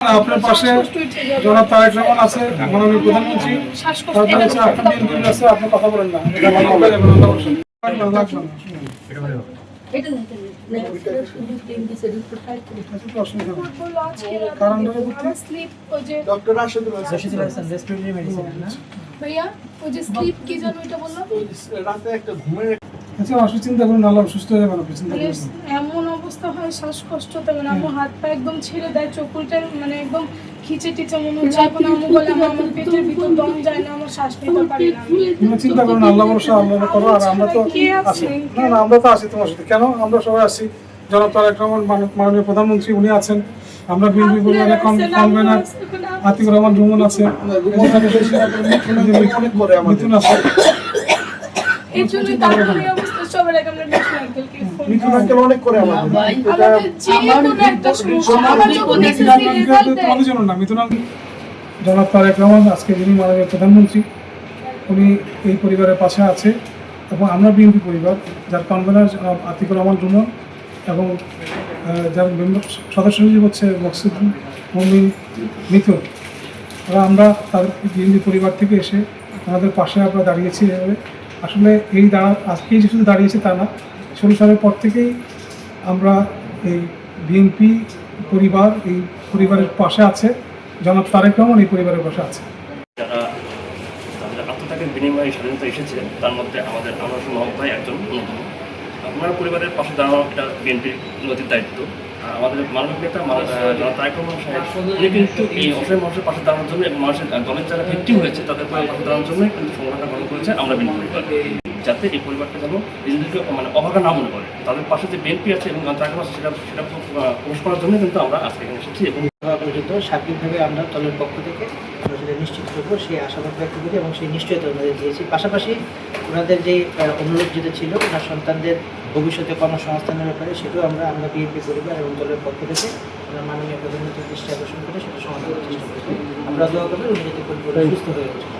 আপনার পাশে জনাব তারেক রহমান আছে, মাননীয় প্রধানমন্ত্রী, তারপরে হচ্ছে আপনার বিএনপি আছে, আপনি কথা বলেন না, এটা ভালো হবে এবং লাগবে চিন্তা করুন, আল্লাহ সুস্থ হয়ে যাবেন। এমন অবস্থা হয় শ্বাসকষ্ট, তখন আমার হাত পা একদম ছেড়ে দেয়, চোখটা মানে একদম খিচে টিচে মনে হচ্ছে। এখন আমি বলে আমার পেটের ভিতর দম যায় না, আমার শ্বাস নিতে পারি না। চিন্তা করুন, আল্লাহ ভরসা, আল্লাহ করো। আর আমরা তো আছি, না আমরা তো আছি তোমার সাথে। কেন আমরা সবাই আছি। জনাব তারেক রহমান মাননীয় প্রধানমন্ত্রী উনি আছেন, আমরা বিএনপি পরিবারের কনভেনার আতিকুর রহমান রুমন আছে, মিথুন আছে। এই জন্য তারপরে অবস্থা সবার আগে আমরা মিথুন আঙ্কেল অনেক করে তোমাদের জন্য না। মিথুন আঙ্কেল জনাব তারেক রহমান আজকে যিনি মাননীয় প্রধানমন্ত্রী, উনি এই পরিবারের পাশে আছে এবং আমরা বিএনপি পরিবার যার কনভেনার আতিকুর রহমান রুমন এবং যার সদস্য সচিব হচ্ছে মকসুদ মমিন মিথুন। আমরা তাদের বিএনপি পরিবার থেকে এসে আমাদের পাশে আমরা দাঁড়িয়েছি। এভাবে আসলে এই আজকেই যে শুধু দাঁড়িয়েছে তা না, 16 সালের পর থেকেই আমরা এই বিএনপি পরিবার এই পরিবারের পাশে আছে। জনাব তারেক রহমান এই পরিবারের পাশে আছে। যারা তাদের আত্মত্যাগের বিনিময়ে স্বাধীনতা এসেছিলেন তার মধ্যে আমাদের আনোয়ার মহম্মদ ভাই একজন অন্যতম। আপনার পরিবারের পাশে দাঁড়ানো একটা বিএনপির নদীর দায়িত্ব। আমাদের মানবিক নেতা জনাব তারেক রহমান সাহেব উনি কিন্তু এই অসহায় মানুষের পাশে দাঁড়ানোর জন্য এবং মানুষের দলের যারা ভিক্টিম হয়েছে তাদের পাশে দাঁড়ানোর জন্য কিন্তু সংগঠনটা গ্রহণ করেছে আমরা বিএনপি পরিবার, যাতে এই পরিবারটা যেন নিজেদেরকে মানে অভাগা না মনে করে। তাদের পাশে যে বিএনপি আছে এবং তারেক রহমান সেটা প্রকাশ করার জন্য কিন্তু আমরা আজকে এখানে এসেছি। এবং পর্যন্ত সার্বিকভাবে আমরা দলের পক্ষ থেকে সেটা নিশ্চিত করবো সেই আশাবাদ ব্যক্ত করি এবং সেই নিশ্চয়তা ওনাদের দিয়েছি। পাশাপাশি ওনাদের যে অনুরোধ যেটা ছিল ওনার সন্তানদের ভবিষ্যতে কর্মসংস্থানের ব্যাপারে সেটাও আমরা বিএনপি পরিবার এবং দলের পক্ষ থেকে ওনার মাননীয় প্রধানমন্ত্রীর দৃষ্টি আকর্ষণ করে সেটা সমাধান করার চেষ্টা করবো। আমরা দোয়া করবো উনি যাতে পরিবার সুস্থ হয়ে ওঠে।